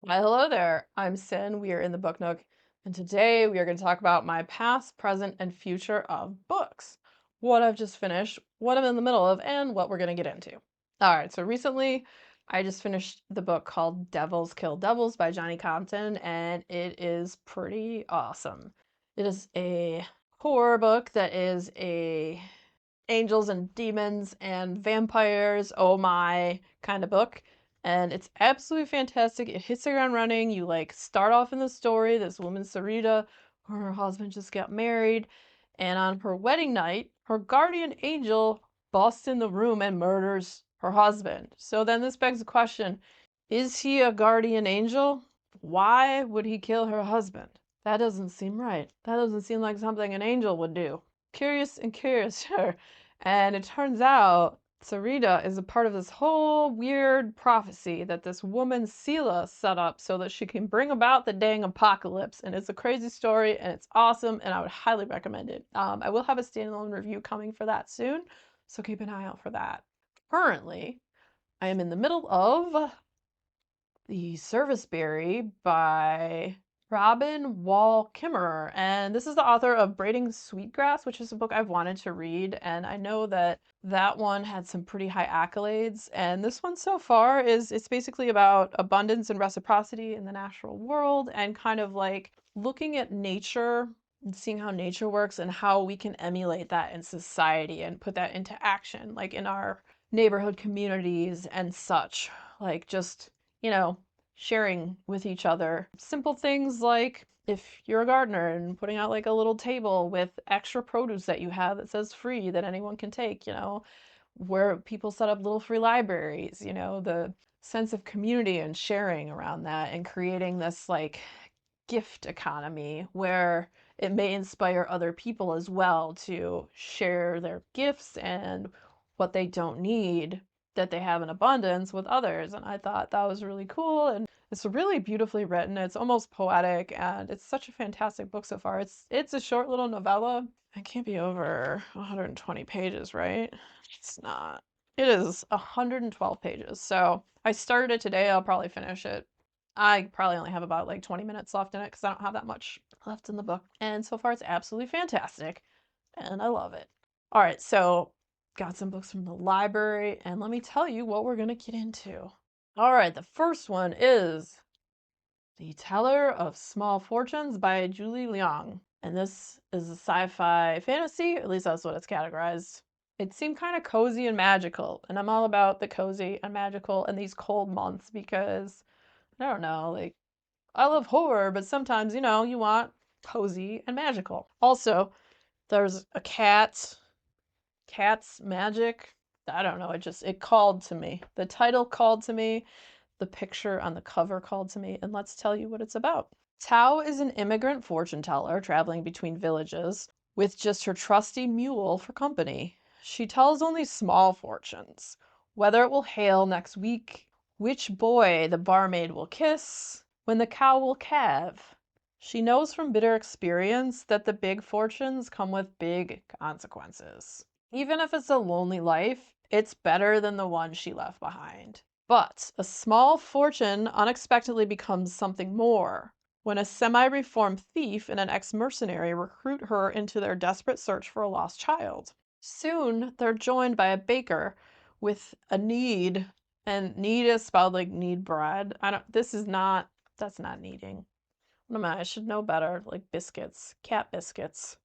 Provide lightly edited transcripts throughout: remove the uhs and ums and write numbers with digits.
Why, hello there. I'm Sin. We are in the Book Nook, and today we are going to talk about my past, present, and future of books. What I've just finished, what I'm in the middle of, and what we're going to get into. All right, so recently I just finished the book called Devils Kill Devils by Johnny Compton, and it is pretty awesome. It is a horror book that is a angels and demons and vampires, oh my kind of book. And it's absolutely fantastic. It hits the ground running. You like start off in the story. This woman, Sarita, her husband just got married. And on her wedding night, her guardian angel busts in the room and murders her husband. So then this begs the question, is he a guardian angel? Why would he kill her husband? That doesn't seem right. That doesn't seem like something an angel would do. Curious and curiouser. And it turns out Sarita is a part of this whole weird prophecy that this woman Sela set up so that she can bring about the dang apocalypse. And it's a crazy story and it's awesome and I would highly recommend it. I will have a standalone review coming for that soon, so keep an eye out for that. Currently, I am in the middle of The Serviceberry by Robin Wall Kimmerer. And this is the author of Braiding Sweetgrass, which is a book I've wanted to read. And I know that that one had some pretty high accolades. And this one so far it's basically about abundance and reciprocity in the natural world and kind of like looking at nature and seeing how nature works and how we can emulate that in society and put that into action, like in our neighborhood communities and such. Like just sharing with each other. Simple things like if you're a gardener and putting out like a little table with extra produce that you have that says free that anyone can take, where people set up little free libraries, the sense of community and sharing around that and creating this like gift economy where it may inspire other people as well to share their gifts and what they don't need that they have in abundance with others. And I thought that was really cool. And it's really beautifully written. It's almost poetic and it's such a fantastic book so far. It's a short little novella. It can't be over 120 pages, right? It's not. It is 112 pages. So I started it today. I'll probably finish it. I probably only have about like 20 minutes left in it because I don't have that much left in the book. And so far it's absolutely fantastic. And I love it. All right, so got some books from the library, and let me tell you what we're going to get into. All right, the first one is The Teller of Small Fortunes by Julie Liang. And this is a sci-fi fantasy, at least that's what it's categorized. It seemed kind of cozy and magical, and I'm all about the cozy and magical in these cold months because, I don't know, like, I love horror, but sometimes, you want cozy and magical. Also, there's a cat's magic. I don't know, it called to me. The title called to me, the picture on the cover called to me, and let's tell you what it's about. Tao is an immigrant fortune teller traveling between villages with just her trusty mule for company. She tells only small fortunes, whether it will hail next week, which boy the barmaid will kiss, when the cow will calve. She knows from bitter experience that the big fortunes come with big consequences. Even if it's a lonely life, it's better than the one she left behind. But a small fortune unexpectedly becomes something more when a semi-reformed thief and an ex-mercenary recruit her into their desperate search for a lost child. Soon, they're joined by a baker with a need, and need is spelled like need bread. That's not kneading. What am I should know better, like biscuits, cat biscuits.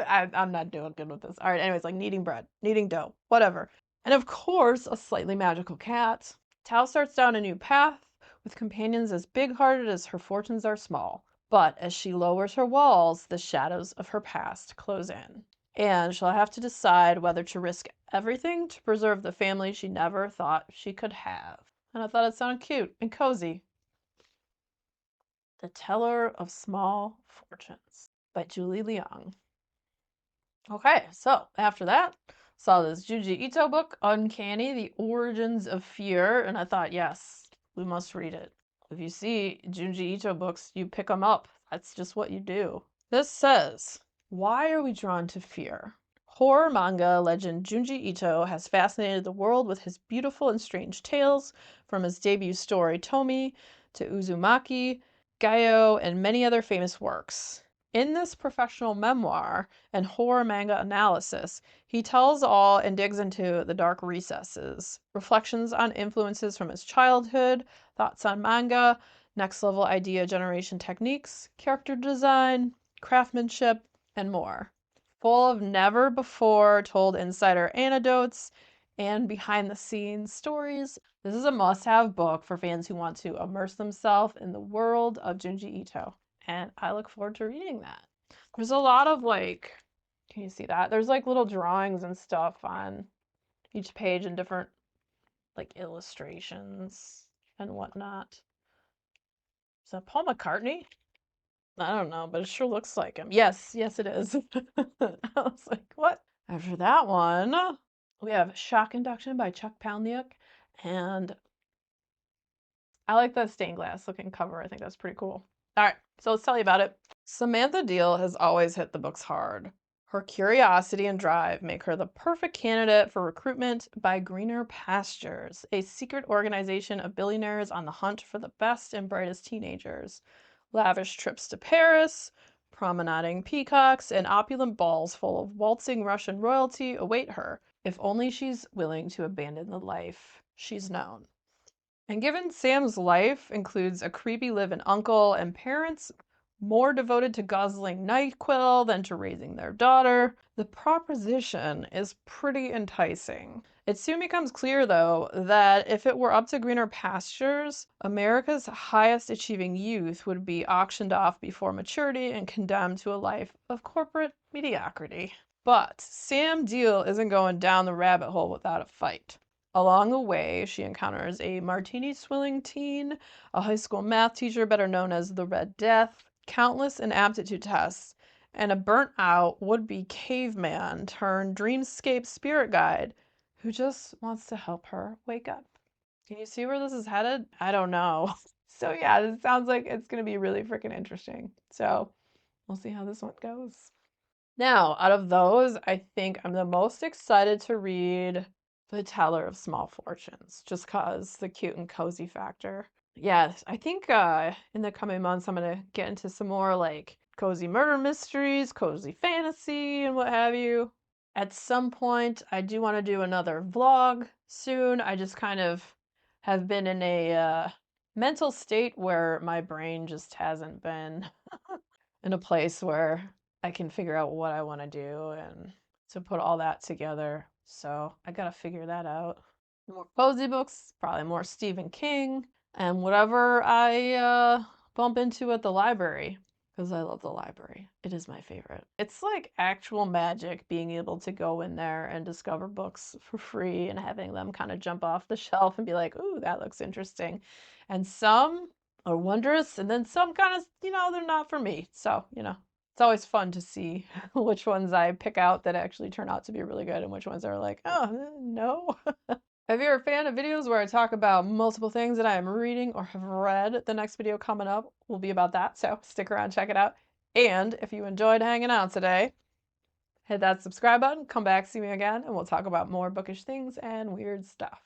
I'm not doing good with this. All right, anyways, like kneading bread, kneading dough, whatever. And of course, a slightly magical cat. Tao starts down a new path with companions as big-hearted as her fortunes are small. But as she lowers her walls, the shadows of her past close in. And she'll have to decide whether to risk everything to preserve the family she never thought she could have. And I thought it sounded cute and cozy. The Teller of Small Fortunes by Julie Liang. Okay, so after that, saw this Junji Ito book, Uncanny: The Origins of Fear, and I thought, yes, we must read it. If you see Junji Ito books, you pick them up. That's just what you do. This says, why are we drawn to fear? Horror manga legend Junji Ito has fascinated the world with his beautiful and strange tales, from his debut story Tomi to Uzumaki, Gaio, and many other famous works. In this professional memoir and horror manga analysis, he tells all and digs into the dark recesses, reflections on influences from his childhood, thoughts on manga, next level idea generation techniques, character design, craftsmanship, and more. Full of never before told insider anecdotes and behind the scenes stories. This is a must have book for fans who want to immerse themselves in the world of Junji Ito. And I look forward to reading that. There's a lot of like, can you see that? There's like little drawings and stuff on each page and different like illustrations and whatnot. Is that Paul McCartney? I don't know, but it sure looks like him. Yes, yes, it is. I was like, what? After that one, we have Shock Induction by Chuck Palahniuk, and I like the stained glass looking cover. I think that's pretty cool. All right, so let's tell you about it. Samantha Deal has always hit the books hard. Her curiosity and drive make her the perfect candidate for recruitment by Greener Pastures, a secret organization of billionaires on the hunt for the best and brightest teenagers. Lavish trips to Paris, promenading peacocks, and opulent balls full of waltzing Russian royalty await her, if only she's willing to abandon the life she's known. And given Sam's life includes a creepy live-in uncle and parents more devoted to guzzling NyQuil than to raising their daughter, the proposition is pretty enticing. It soon becomes clear, though, that if it were up to Greener Pastures, America's highest achieving youth would be auctioned off before maturity and condemned to a life of corporate mediocrity. But Sam Deal isn't going down the rabbit hole without a fight. Along the way, she encounters a martini-swilling teen, a high school math teacher better known as the Red Death, countless aptitude tests, and a burnt-out would-be caveman turned dreamscape spirit guide who just wants to help her wake up. Can you see where this is headed? I don't know. So yeah, this sounds like it's going to be really freaking interesting. So we'll see how this one goes. Now, out of those, I think I'm the most excited to read The Teller of Small Fortunes, just cause the cute and cozy factor. Yes, I think in the coming months I'm gonna get into some more like cozy murder mysteries, cozy fantasy, and what have you. At some point, I do want to do another vlog soon. I just kind of have been in a mental state where my brain just hasn't been in a place where I can figure out what I want to do and to put all that together. So I got to figure that out. More cozy books, probably more Stephen King, and whatever I bump into at the library, because I love the library. It is my favorite. It's like actual magic being able to go in there and discover books for free and having them kind of jump off the shelf and be like, ooh, that looks interesting. And some are wondrous, and then some kind of, they're not for me. So, it's always fun to see which ones I pick out that actually turn out to be really good and which ones are like, oh, no. If you're a fan of videos where I talk about multiple things that I am reading or have read, the next video coming up will be about that, so stick around, check it out. And if you enjoyed hanging out today, hit that subscribe button, come back, see me again, and we'll talk about more bookish things and weird stuff.